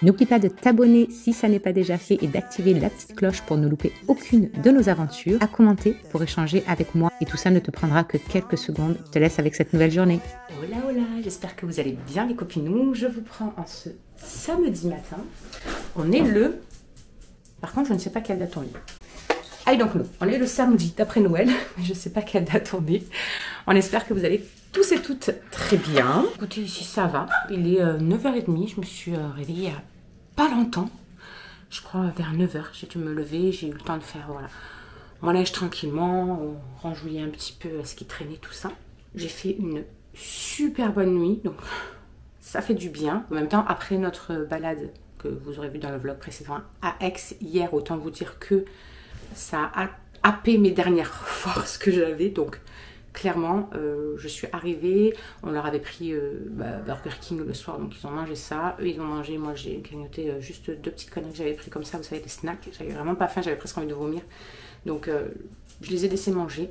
N'oublie pas de t'abonner si ça n'est pas déjà fait et d'activer la petite cloche pour ne louper aucune de nos aventures, à commenter pour échanger avec moi et tout ça ne te prendra que quelques secondes. Je te laisse avec cette nouvelle journée. Hola hola, j'espère que vous allez bien les copinous. Je vous prends en ce samedi matin. On est le... Par contre, je ne sais pas quelle date on est. Allez donc nous, on est le samedi d'après Noël, mais je ne sais pas quelle date on est. On espère que vous allez tous et toutes très bien. Écoutez, ici ça va, il est 9h30, je me suis réveillée il n'y a pas longtemps. Je crois vers 9h, j'ai dû me lever, j'ai eu le temps de faire voilà, mon linge tranquillement, renjouiller un petit peu ce qui traînait, tout ça. J'ai fait une super bonne nuit, donc ça fait du bien. En même temps, après notre balade que vous aurez vu dans le vlog précédent à Aix hier, autant vous dire que ça a happé mes dernières forces que j'avais. Donc clairement, je suis arrivée, on leur avait pris Burger King le soir, donc ils ont mangé ça. Eux, ils ont mangé, moi j'ai grignoté juste 2 petites conneries que j'avais pris comme ça, vous savez, des snacks. J'avais vraiment pas faim, j'avais presque envie de vomir. Donc je les ai laissés manger.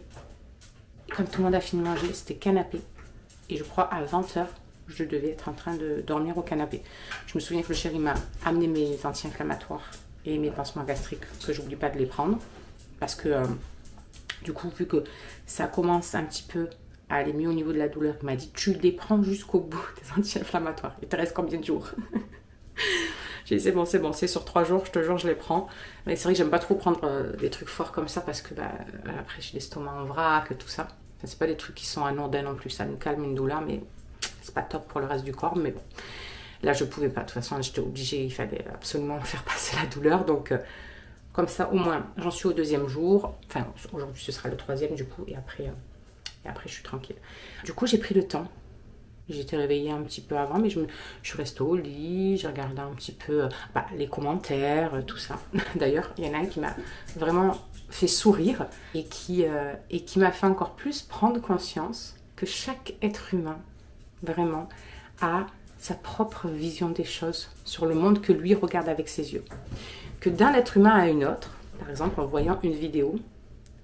Comme tout le monde a fini de manger, c'était canapé. Et je crois à 20h, je devais être en train de dormir au canapé. Je me souviens que le chéri m'a amené mes anti-inflammatoires et mes pansements gastriques, que j'oublie pas de les prendre. Parce que du coup, vu que ça commence un petit peu à aller mieux au niveau de la douleur, il m'a dit tu les prends jusqu'au bout des anti-inflammatoires. Il te reste combien de jours? J'ai dit c'est bon, c'est sur 3 jours, je te jure, je les prends. Mais c'est vrai que j'aime pas trop prendre des trucs forts comme ça parce que après j'ai l'estomac en vrac, tout ça. Enfin, c'est pas des trucs qui sont anodins non plus, ça nous calme une douleur, mais c'est pas top pour le reste du corps. Mais bon, là je pouvais pas, de toute façon j'étais obligée, il fallait absolument faire passer la douleur. Donc comme ça au moins j'en suis au 2e jour. Enfin aujourd'hui ce sera le 3e du coup et après je suis tranquille. Du coup j'ai pris le temps. J'étais réveillée un petit peu avant, mais je suis restée au lit, j'ai regardé un petit peu les commentaires, tout ça. D'ailleurs, il y en a un qui m'a vraiment fait sourire et qui m'a fait encore plus prendre conscience que chaque être humain, vraiment, a sa propre vision des choses sur le monde que lui regarde avec ses yeux. Que d'un être humain à une autre, par exemple en voyant une vidéo,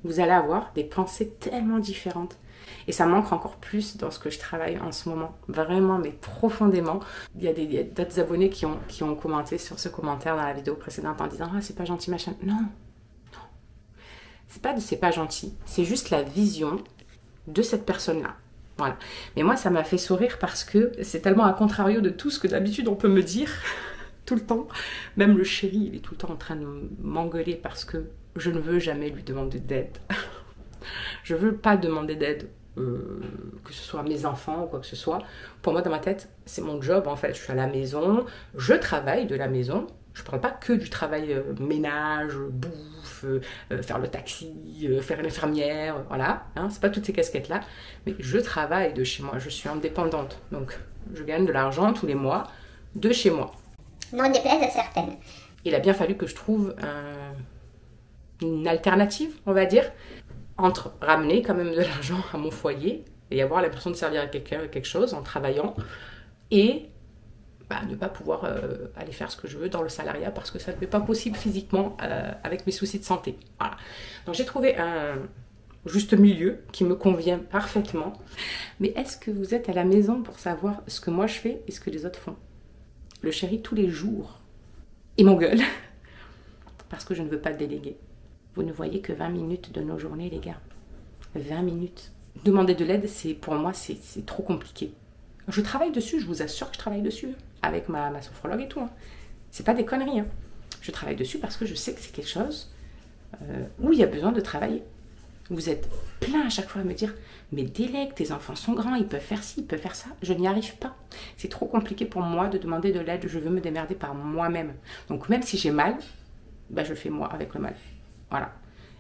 vous allez avoir des pensées tellement différentes. Et ça manque encore plus dans ce que je travaille en ce moment. Vraiment, mais profondément. Il y a d'autres abonnés qui ont commenté sur ce commentaire dans la vidéo précédente en disant « Ah, c'est pas gentil, machin. » Non, non. C'est pas gentil. C'est juste la vision de cette personne-là. Voilà. Mais moi, ça m'a fait sourire parce que c'est tellement à contrario de tout ce que d'habitude on peut me dire tout le temps. Même le chéri, il est tout le temps en train de m'engueuler parce que je ne veux jamais lui demander d'aide. Je veux pas demander d'aide. Que ce soit à mes enfants ou quoi que ce soit. Pour moi, dans ma tête, c'est mon job en fait. Je suis à la maison, je travaille de la maison. Je ne parle pas que du travail ménage, bouffe, faire le taxi, faire l'infirmière, voilà. Hein, c'est pas toutes ces casquettes-là. Mais je travaille de chez moi. Je suis indépendante. Donc, je gagne de l'argent tous les mois de chez moi. Non déplaise à certaines. Il a bien fallu que je trouve une alternative, on va dire, entre ramener quand même de l'argent à mon foyer et avoir l'impression de servir à quelqu'un quelque chose en travaillant et ne pas pouvoir aller faire ce que je veux dans le salariat parce que ça ne m'est pas possible physiquement avec mes soucis de santé. Voilà. Donc j'ai trouvé un juste milieu qui me convient parfaitement. Mais est-ce que vous êtes à la maison pour savoir ce que moi je fais et ce que les autres font? Le chéri tous les jours, il m'engueule parce que je ne veux pas le déléguer. Vous ne voyez que 20 minutes de nos journées, les gars. 20 minutes. Demander de l'aide, pour moi, c'est trop compliqué. Je travaille dessus, je vous assure que je travaille dessus. Avec ma sophrologue et tout. Hein. C'est pas des conneries. Hein. Je travaille dessus parce que je sais que c'est quelque chose où il y a besoin de travailler. Vous êtes plein à chaque fois à me dire « Mais délègue, tes enfants sont grands, ils peuvent faire ci, ils peuvent faire ça. » Je n'y arrive pas. C'est trop compliqué pour moi de demander de l'aide. Je veux me démerder par moi-même. Donc même si j'ai mal, je fais moi avec le mal. Voilà.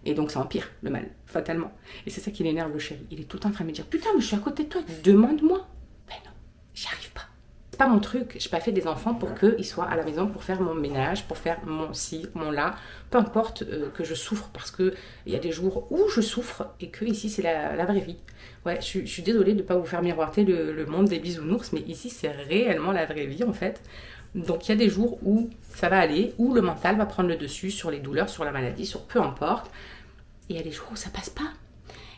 Et donc ça empire le mal, fatalement. Et c'est ça qui l'énerve le chéri. Il est tout le temps en train de me dire « Putain, mais je suis à côté de toi, demande-moi. » Ben non, j'y arrive pas. C'est pas mon truc. Je n'ai pas fait des enfants pour qu'ils soient à la maison pour faire mon ménage, pour faire mon ci, mon là. Peu importe que je souffre, parce qu'il y a des jours où je souffre et que ici c'est la vraie vie. Ouais, je suis désolée de ne pas vous faire miroiter le monde des bisounours, mais ici c'est réellement la vraie vie en fait. Donc il y a des jours où ça va aller, où le mental va prendre le dessus sur les douleurs, sur la maladie, sur peu importe. Et il y a des jours où ça passe pas.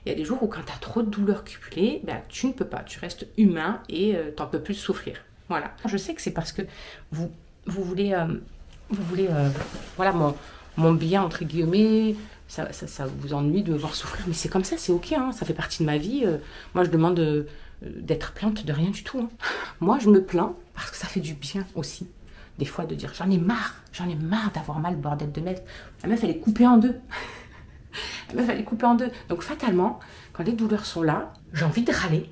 Il y a des jours où quand tu as trop de douleurs cumulées, tu ne peux pas. Tu restes humain et tu n'en peux plus souffrir. Voilà. Je sais que c'est parce que vous vous voulez voilà, mon bien, entre guillemets, ça vous ennuie de me voir souffrir, mais c'est comme ça, c'est ok, hein, ça fait partie de ma vie. Moi, je demande d'être plainte de rien du tout. Hein. Moi, je me plains parce que ça fait du bien aussi. Des fois, de dire, j'en ai marre d'avoir mal, bordel de merde. La meuf, elle est coupée en deux. La meuf, elle est coupée en deux. Donc, fatalement, quand les douleurs sont là, j'ai envie de râler.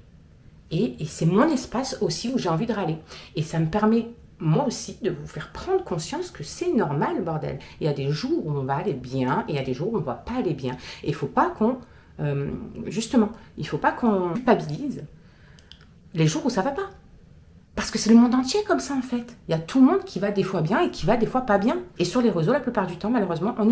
Et c'est mon espace aussi où j'ai envie de râler. Et ça me permet, moi aussi, de vous faire prendre conscience que c'est normal, bordel. Il y a des jours où on va aller bien, et il y a des jours où on ne va pas aller bien. Et il ne faut pas qu'on, justement, il ne faut pas qu'on culpabilise les jours où ça ne va pas. Parce que c'est le monde entier comme ça, en fait. Il y a tout le monde qui va des fois bien et qui va des fois pas bien. Et sur les réseaux, la plupart du temps, malheureusement, on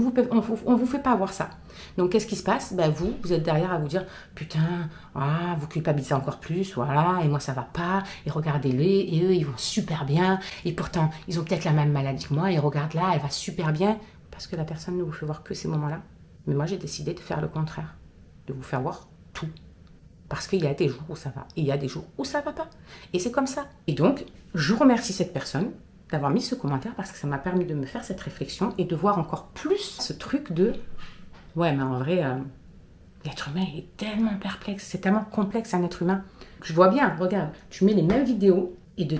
vous fait pas avoir ça. Donc, qu'est-ce qui se passe? Ben, vous êtes derrière à vous dire, putain, ah, vous culpabilisez encore plus, voilà, et moi, ça va pas, et regardez-les, et eux, ils vont super bien, et pourtant, ils ont peut-être la même maladie que moi, et regarde là, elle va super bien, parce que la personne ne vous fait voir que ces moments-là. Mais moi, j'ai décidé de faire le contraire, de vous faire voir tout. Parce qu'il y a des jours où ça va, et il y a des jours où ça va pas. Et c'est comme ça. Et donc, je remercie cette personne d'avoir mis ce commentaire parce que ça m'a permis de me faire cette réflexion et de voir encore plus ce truc de... Ouais, mais en vrai, l'être humain est tellement perplexe, c'est tellement complexe un être humain. Je vois bien, regarde, tu mets les mêmes vidéos et de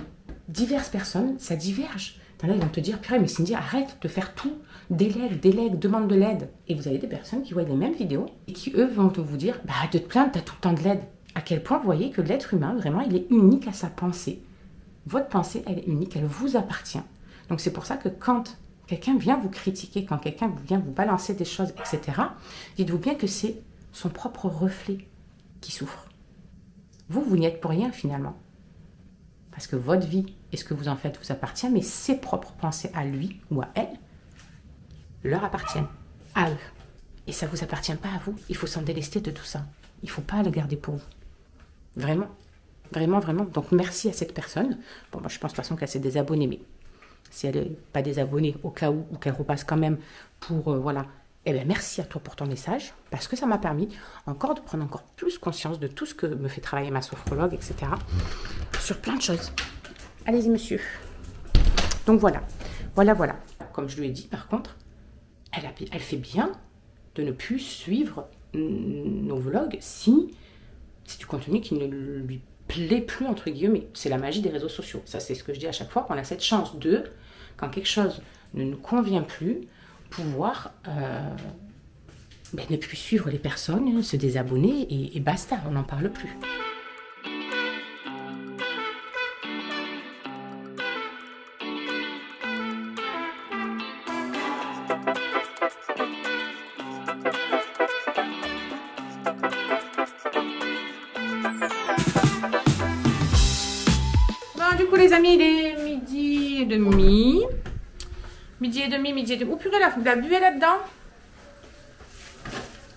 diverses personnes, ça diverge. Là, ils vont te dire, purée, mais Cindy, arrête de faire tout. Délègue, demande de l'aide. Et vous avez des personnes qui voient les mêmes vidéos et qui, eux, vont vous dire, bah, arrête de te plaindre, t'as tout le temps de l'aide. À quel point vous voyez que l'être humain, vraiment, il est unique à sa pensée. Votre pensée, elle est unique, elle vous appartient. Donc, c'est pour ça que quand quelqu'un vient vous critiquer, quand quelqu'un vient vous balancer des choses, etc., dites-vous bien que c'est son propre reflet qui souffre. Vous n'y êtes pour rien, finalement. Parce que votre vie et ce que vous en faites vous appartient, mais ses propres pensées à lui ou à elle leur appartiennent, à eux. Et ça ne vous appartient pas à vous. Il faut s'en délester de tout ça. Il ne faut pas le garder pour vous. Vraiment. Vraiment, vraiment. Donc, merci à cette personne. Bon, moi, je pense de toute façon qu'elle s'est désabonnée, mais si elle n'est pas désabonnée, au cas où, ou qu'elle repasse quand même pour, voilà, eh bien, merci à toi pour ton message, parce que ça m'a permis encore de prendre encore plus conscience de tout ce que me fait travailler ma sophrologue, etc. Sur plein de choses. Allez-y, monsieur. Donc, voilà. Voilà. Comme je lui ai dit, par contre, elle fait bien de ne plus suivre nos vlogs si c'est du contenu qui ne lui plaît plus, entre guillemets. C'est la magie des réseaux sociaux. Ça, c'est ce que je dis à chaque fois. On a cette chance de, quand quelque chose ne nous convient plus, pouvoir ne plus suivre les personnes, se désabonner et basta, on n'en parle plus. Du coup les amis, il est midi et demi. Midi et demi. Oh purée, la buée là-dedans.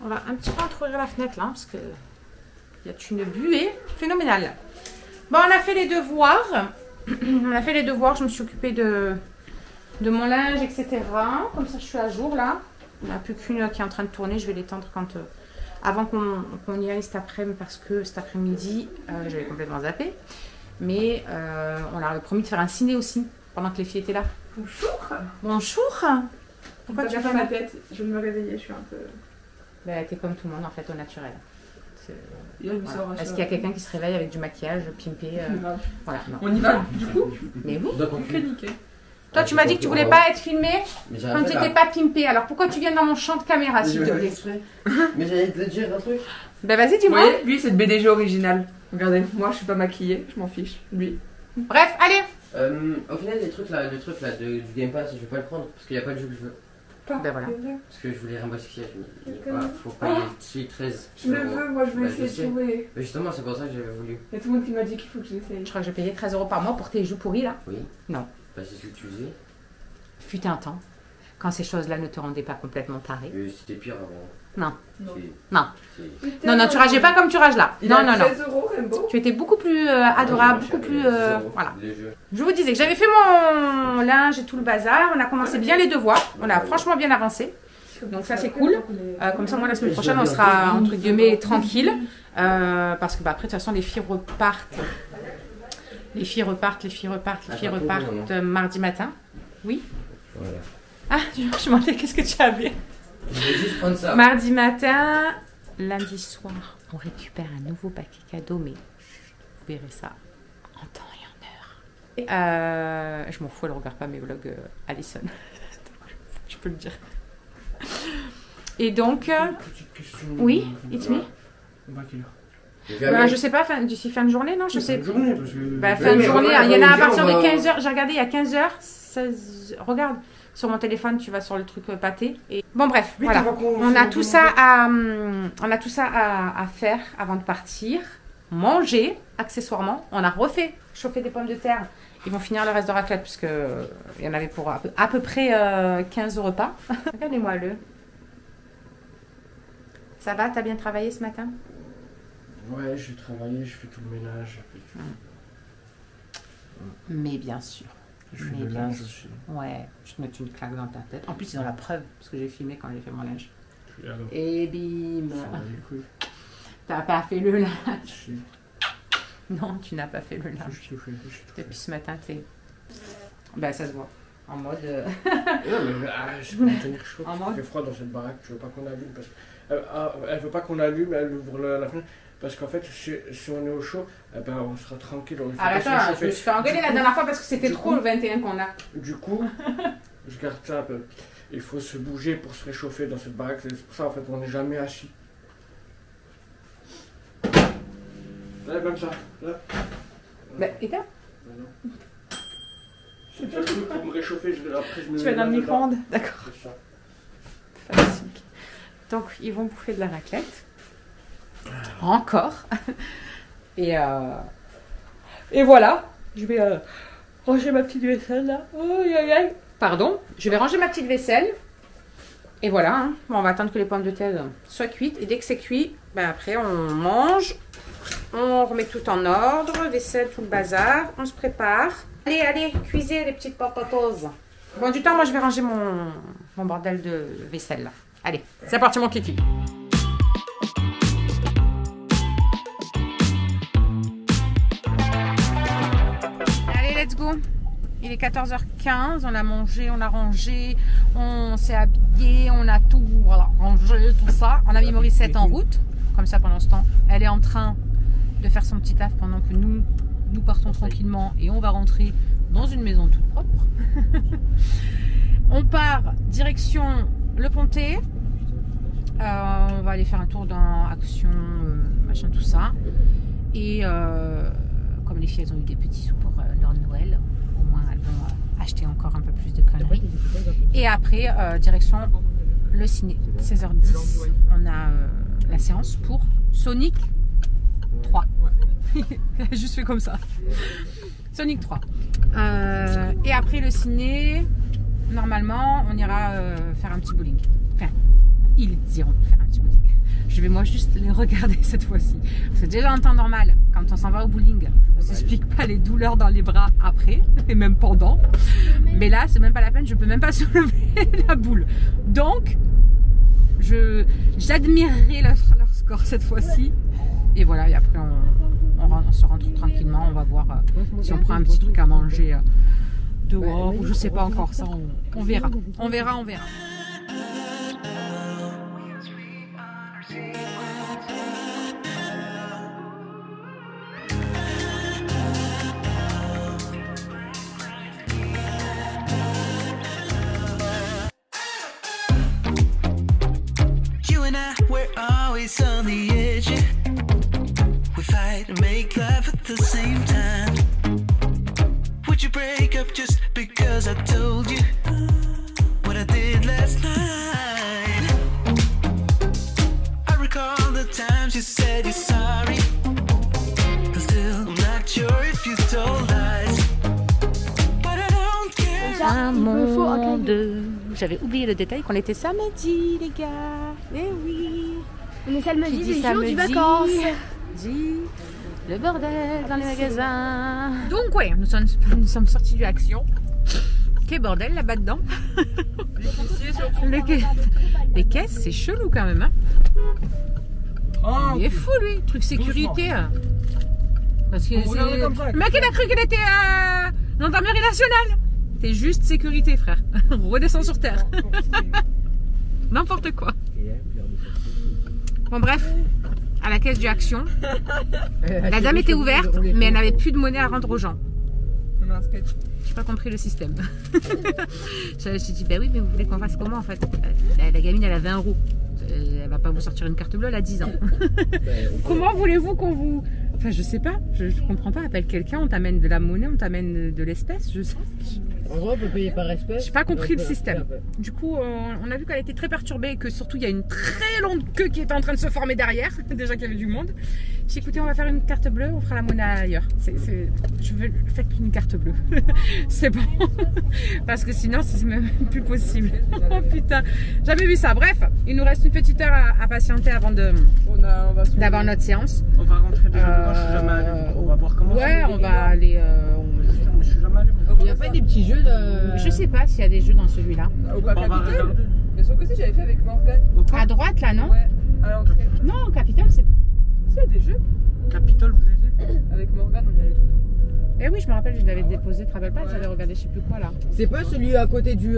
On va un petit peu entrouvrir la fenêtre là, parce que il y a une buée phénoménale. Bon, on a fait les devoirs. Je me suis occupée de mon linge, etc. Comme ça, je suis à jour là. Il n'y en a plus qu'une qui est en train de tourner. Je vais l'étendre avant qu'on y aille cet après-midi, parce que cet après-midi, j'avais complètement zappé. Mais on leur avait promis de faire un ciné aussi, pendant que les filles étaient là. Bonjour. Pourquoi tu fais ma tête? Je vais me réveiller, je suis un peu... Ben, t'es comme tout le monde en fait, au naturel. Voilà. Est-ce qu'il y a quelqu'un qui se réveille avec du maquillage pimpé voilà, non. On y va du coup? Mais oui. Nickel. Toi, tu m'as dit que tu voulais pas être filmé quand tu n'étais pas pimpé. Alors pourquoi tu viens dans mon champ de caméra, s'il te plaît? Mais j'allais te dire un truc. Ben vas-y, dis-moi. Oui, lui c'est le BDG original. Regardez, moi je suis pas maquillée, je m'en fiche. Lui. Bref, allez. Au final, le truc là du Game Pass, je vais pas le prendre parce qu'il n'y a pas de jeu que je veux. Ben voilà. Parce que je voulais rembourser. Faut payer 13. Je le veux, moi je vais essayer de trouver. Mais justement, c'est pour ça que j'avais voulu. Il y a tout le monde qui m'a dit qu'il faut que j'essaye. Je crois que je payais 13 € par mois pour tes jeux pourris là. Oui. Non. Bah, c'est ce que tu faisais. Fut un temps, quand ces choses-là ne te rendaient pas complètement taré. C'était pire avant. Non. Non. Non, tu rageais pas comme tu rages là. Non. 13 €, Rainbow. Tu étais beaucoup plus adorable, beaucoup plus... voilà. Je vous disais que j'avais fait mon linge et tout le bazar. On a commencé bien les devoirs. On a franchement bien avancé. Donc ça, c'est cool. Comme ça, moi, la semaine prochaine, on sera, entre guillemets, tranquille. Parce que après, de toute façon, les filles repartent Les filles repartent, mardi matin. Oui. Voilà. Ah, je me demandais qu'est-ce que tu avais. Je vais juste prendre ça. Mardi matin, lundi soir, on récupère un nouveau paquet cadeau, mais vous verrez ça en temps et en heure. Je m'en fous, elle ne regarde pas mes vlogs Alison. Je peux le dire. Et donc, Petite question. oui, it's me. Bah, quelle heure? Ben, je sais pas, d'ici fin de journée, non? Je sais. Fin de journée, parce que... Ben, fin de mais journée, voilà, il y en a à on partir va- de 15h. J'ai regardé, il y a 15h, 16... Regarde, sur mon téléphone, tu vas sur le truc pâté. Et... Bon, bref, Mais voilà. t'as pas qu'on- On a tout ça à faire avant de partir. Manger, accessoirement. On a refait chauffer des pommes de terre. Ils vont finir le reste de raclette, parce que il y en avait pour à peu près 15 repas. Regardez-moi le. Ça va? T'as bien travaillé ce matin? Ouais, j'ai travaillé, je fais tout le ménage. Mais bien sûr. Je fais Mais le bien linge sûr. aussi. Ouais, je te mets une claque dans ta tête. En plus, ils ont la preuve, parce que j'ai filmé quand j'ai fait mon linge. Et alors, Et bim! ça va les couilles. T'as pas fait le linge. Si, Non, tu n'as pas fait le si, linge. je te fais, je te fais. Depuis ce matin, t'es... Ben, ça se voit. En mode... Non, mais c'est pour me tenir chaud. En Il mode fait froid dans cette baraque, tu veux pas qu'on allume parce que... elle veut pas qu'on allume, elle ouvre la fenêtre. Parce qu'en fait, si on est au chaud, eh ben, on sera tranquille. On ne fait Ah, pas se attends, je réchauffer. me suis fait engueuler la dernière fois parce que c'était du trop coup- le 21 qu'on a. Du coup, je garde ça un peu. Il faut se bouger pour se réchauffer dans cette baraque. C'est pour ça, en fait, on n'est jamais assis. Là, comme ça. Là. Ben, et toi? Voilà. C'est le truc pour me réchauffer. Après, je me Tu vas mets dans le dedans. micro-ondes? D'accord. C'est ça. Fantastique. Donc, ils vont bouffer de la raclette. Encore. Et voilà. Je vais ranger ma petite vaisselle là. Aïe, aïe, aïe. Pardon. Je vais ranger ma petite vaisselle. Et voilà. Hein. Bon, on va attendre que les pommes de terre soient cuites. Et dès que c'est cuit, ben après, on mange. On remet tout en ordre. Vaisselle, tout le bazar. On se prépare. Allez, allez, cuisez les petites patatos. Bon, du temps, moi, je vais ranger mon bordel de vaisselle là. Allez, c'est parti mon kiki. Allez, let's go. Il est 14h15, on a mangé, on a rangé, on s'est habillé, on a tout, voilà, rangé, tout ça. On a mis Morissette en route, comme ça pendant ce temps. Elle est en train de faire son petit taf pendant que nous partons tranquillement et on va rentrer dans une maison toute propre. On part direction Le Pontet. On va aller faire un tour dans Action, machin, tout ça. Et comme les filles, elles ont eu des petits sous pour leur Noël, au moins elles vont acheter encore un peu plus de conneries. Et après, direction le ciné. 16h10, on a la séance pour Sonic 3. Elle a juste fait comme ça. Sonic 3. Et après le ciné, normalement, on ira faire un petit bowling. Enfin, ils iront faire un petit bowling. Je vais moi juste les regarder cette fois-ci. Parce que déjà en temps normal, quand on s'en va au bowling, je vous explique pas les douleurs dans les bras après, et même pendant. Mais là, c'est même pas la peine, je peux même pas soulever la boule. Donc, j'admirerai leur score cette fois-ci. Et voilà, et après on se rentre tranquillement, on va voir si on prend un petit truc à manger dehors, ou je sais pas encore, ça on verra. On verra. You and I, we're always on the edge. We fight and make love at the same time. Would you break up just because I told you what I did last night? I recall the times you said you're sorry. I'm still not sure if you told lies, but I don't care. Un monde. J'avais oublié le détail qu'on était samedi, les gars. Eh oui. On est samedi, Qui dit c'est le jour du samedi, vacances. dit le bordel dans les magasins. Donc ouais, nous sommes sortis du Action. Quel bordel là-bas dedans. Les caisses, c'est chelou quand même. Hein. Il est fou lui, truc sécurité. Parce que Vous regardez comme ça. le mec, il a cru qu'il était gendarmerie nationale. T'es juste sécurité, frère. Redescends sur terre. N'importe quoi. Bon, bref, à la caisse du Action, la dame était ouverte, mais elle n'avait plus de monnaie à rendre aux gens. On a un sketch. J'ai pas compris le système. J'ai dit, bah oui, mais vous voulez qu'on fasse comment en fait? La gamine, elle a 20 euros. Elle va pas vous sortir une carte bleue, elle a 10 ans. Comment voulez-vous qu'on vous... Enfin, je sais pas, je comprends pas. Appelle quelqu'un, on t'amène de la monnaie, on t'amène de l'espèce, je sais. En gros, on peut payer par espèce. J'ai pas compris le système. Du coup, on a vu qu'elle était très perturbée et que surtout il y a une très longue queue qui était en train de se former derrière. Déjà qu'il y avait du monde. J'ai dit, écoutez, on va faire une carte bleue, on fera la monnaie ailleurs. Je veux faites une carte bleue. C'est bon. Parce que sinon, c'est même plus possible. Oh putain, j'avais vu ça. Bref, il nous reste une petite heure à patienter avant d'avoir notre séance. On va rentrer déjà dedans, je suis jamais allé. On va voir comment Ouais, on va aller. Je suis jamais allé. Il n'y a pas des petits jeux de... Je sais pas s'il y a des jeux dans celui-là. Au Parc On va Capitole. regarder. Mais sur le côté, j'avais fait avec Morgane. À droite là, non? Ouais, à l'entrée. Non, Capitole, c'est. Tu sais, il y a des jeux. Capitole, vous étiez? Avec Morgane, on y allait tout le temps. Eh oui, je me rappelle, je l'avais déposé, tu te rappelles pas? J'avais regardé je sais plus quoi là. C'est pas celui à côté du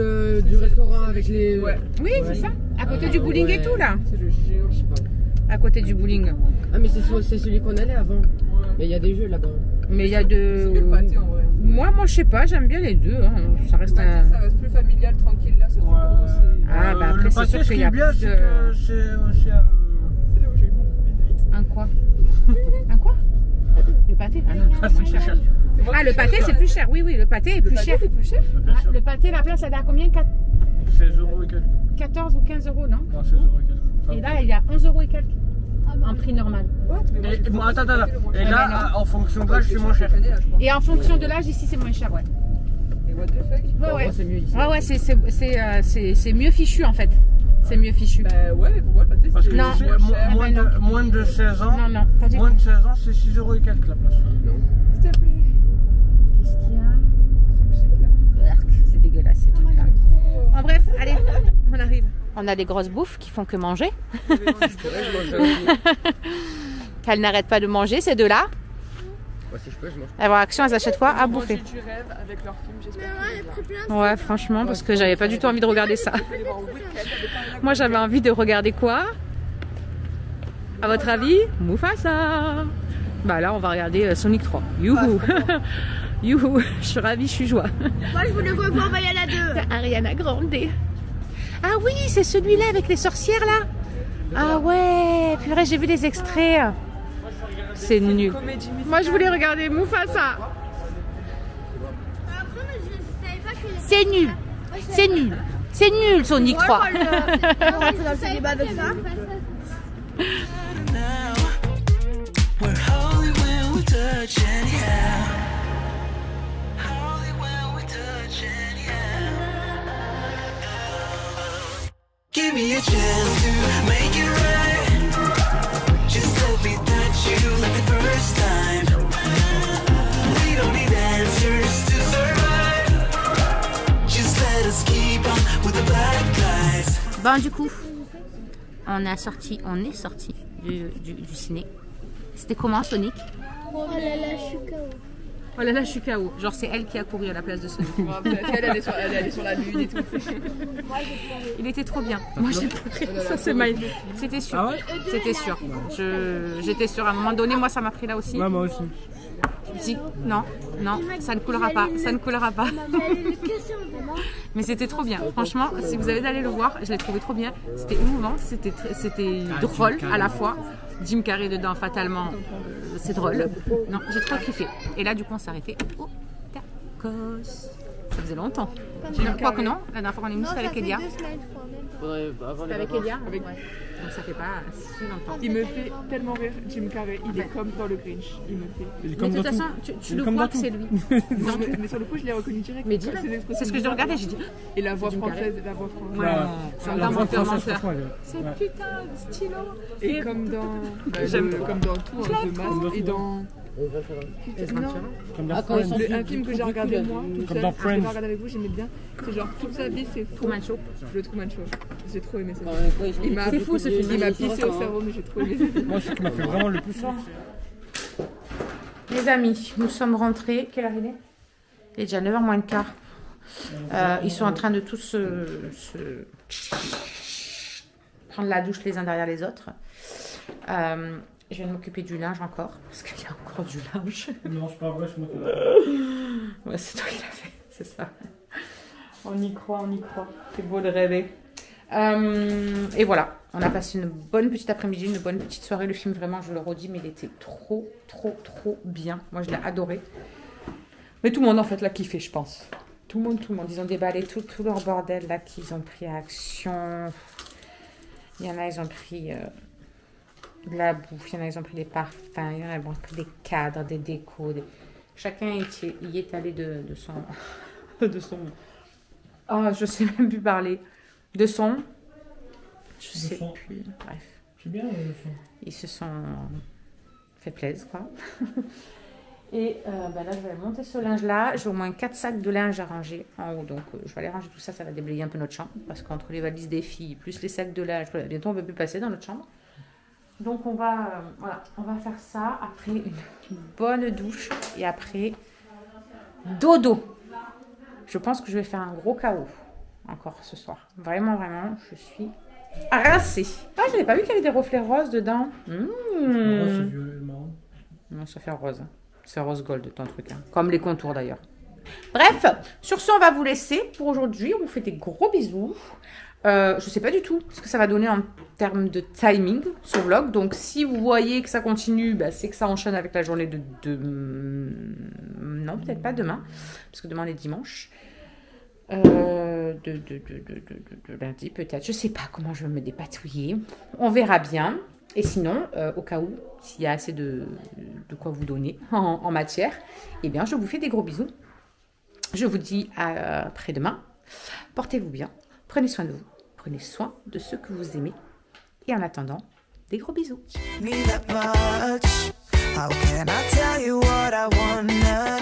restaurant avec les... Ouais. Oui, c'est ça. À côté du bowling et tout là. C'est le géant. Je sais pas. À côté du bowling. Ah mais c'est celui qu'on allait avant. Mais il y a des jeux là-bas. Mais il y a C'est mieux le pâté en vrai. Moi, je sais pas, j'aime bien les deux. Hein. Ça reste un. Ça reste plus familial, tranquille. Là, c'est trop gros. Ah, bah après, c'est sûr qu'il y a Ce qui est bien, plus c'est de. que c'est aussi C'est là où j'ai eu mon premier date. Un quoi? Un quoi? Le pâté? Ah non, c'est moins cher. Ah, le pâté, c'est plus cher. Oui, le pâté est plus cher. C'est plus cher. Ah, le pâté, la place, elle est à combien? 16 euros et quelques. 14 ou 15 euros, non? Non, 16 euros et quelques. Et là, il y a 11 euros et quelques. En prix normal. Et, bon, attends. Et là, en fonction de l'âge, c'est moins cher. Et en fonction de l'âge, ici, c'est moins cher, ouais. Et what the fuck? Ouais. C'est mieux ici. Ouais, c'est mieux fichu en fait. C'est mieux fichu. Bah ouais, mais pour moi, le pâté, Parce c'est que Non. c'est moins de 16 ans. Non, pas du tout. Moins de 16 ans, c'est 6 euros et quelques la place. S'il te plaît. Qu'est-ce qu'il y a? Son petit là. C'est dégueulasse ces trucs-là. En bref, allez, on arrive. On a des grosses bouffes qui font que manger. Qu'elles n'arrêtent pas de manger, ces deux-là. Ouais, si je peux, je mange. Elles vont Action, elles achètent quoi? À bouffer. Du rêve avec leur film, j'espère. Ouais, franchement, parce que j'avais pas du tout envie de regarder ça. Moi, j'avais envie de regarder quoi? À votre avis? Mufasa. Bah là, on va regarder Sonic 3. Youhou. Youhou. Je suis ravie, je suis joie. Moi, je voulais revoir Vaiana 2. Ariana Grande. Ah oui, c'est celui-là avec les sorcières là. Ah ouais, purée, j'ai vu des extraits. C'est nul. Moi, je voulais regarder Mufasa. C'est nul. C'est nul. C'est nul, Sonic 3. Now we're holy when we touch anyhow. Holy when we touch anyhow. Give me a chance to make it right. Just let me touch you like the first time. We don't need answers to survive. Just let us keep on with the black guys. Bon, du coup, on est sorti du ciné. C'était comment, Sonic? Oh là là, je suis KO. Oh là là, je suis KO. Genre, c'est elle qui a couru à la place de Sonic. Elle allait sur la lune et tout. Il était trop bien. Moi, j'ai pleuré. Ça, c'est mal. C'était sûr. Ah ouais? C'était sûr. J'étais sûre. À un moment donné, moi, ça m'a pris là aussi. Ouais, moi aussi. Je me suis dit, non, ça ne coulera pas. Ça ne coulera pas. Mais c'était trop bien. Franchement, si vous avez d'aller le voir, je l'ai trouvé trop bien. C'était émouvant, c'était drôle à la fois. Jim Carrey dedans, fatalement, c'est drôle. Non, j'ai trop kiffé. Et là, du coup, on s'est arrêté au tacos. Ça faisait longtemps. Quoi que non, la dernière fois qu'on est venu, c'était avec Elia. C'était avec Elia. Ouais. Donc ça fait pas si longtemps. Il me fait tellement rire, Jim Carrey. Il est comme dans le Grinch. Il me fait. Il est Mais comme de toute dans façon, tout. tu le vois que c'est lui. Non, mais sur le coup, je l'ai reconnu direct. Mais direct. C'est ce que je regardais, j'ai dit. Et la voix Jim Carrey. française, la voix française. Ouais, c'est un menteur, menteur. franchement, C'est putain, stylo. Et comme dans. J'aime comme dans tout, hein, The Mask. Et dans. Non. Comme dans Ah, quand ils sont Un film que j'ai regardé moi, tout Comme seul, dans je l'ai Friends. pas regardé avec vous, j'aimais bien. C'est genre toute sa vie, c'est faux. Truman Show. Le Truman Show. J'ai trop aimé ça. Il C'est fou, ce film. Il m'a pissé au cerveau, mais j'ai trop aimé ça. Moi, ce qui m'a fait vraiment le plus rire, Les amis, nous sommes rentrés. Quelle heure il est? Il est déjà 9h moins le quart. Ils sont en train de tous se prendre la douche les uns derrière les autres. Je viens de m'occuper du linge encore, parce qu'il y a encore du linge. Non, c'est pas vrai, c'est moi qui l'ai. Ouais, c'est toi qui l'as fait, c'est ça. On y croit, on y croit. C'est beau de rêver. Et voilà, on a passé une bonne petite après-midi, une bonne petite soirée. Le film, vraiment, je le redis, mais il était trop bien. Moi, je l'ai adoré. Mais tout le monde, en fait, l'a kiffé, je pense. Tout le monde. Ils ont déballé tout leur bordel, là, qu'ils ont pris à Action. Il y en a, ils ont pris de la bouffe. Il y en a, ils ont pris des parfums. Il y en a, ils ont pris des cadres, des décos. Chacun y est allé de son... de son... Oh, je sais même plus parler. De son... Je sais plus. Bref. C'est bien, le son. Ils se sont fait plaisir, quoi. Et là, je vais monter ce linge-là. J'ai au moins 4 sacs de linge à ranger en haut. Donc, je vais aller ranger tout ça. Ça va déblayer un peu notre chambre. Parce qu'entre les valises des filles, plus les sacs de linge, bientôt, on ne peut plus passer dans notre chambre. Donc, on va faire ça. Après, une bonne douche. Et après, dodo. Je pense que je vais faire un gros chaos encore ce soir. Vraiment, je suis rincée. Ah, je n'ai pas vu qu'il y avait des reflets roses dedans. C'est violet, marron. Non, ça fait rose. C'est rose gold, ton truc. Hein. Comme les contours, d'ailleurs. Bref, sur ce, on va vous laisser pour aujourd'hui. On vous fait des gros bisous. Je ne sais pas du tout ce que ça va donner en termes de timing, ce vlog. Donc, si vous voyez que ça continue, c'est que ça enchaîne avec la journée de... Non, peut-être pas demain. Parce que demain, on est dimanche. De lundi, peut-être. Je ne sais pas comment je vais me dépatouiller. On verra bien. Et sinon, au cas où, s'il y a assez de quoi vous donner en matière, eh bien, je vous fais des gros bisous. Je vous dis à après-demain. Portez-vous bien. Prenez soin de vous. Prenez soin de ceux que vous aimez. Et en attendant, des gros bisous.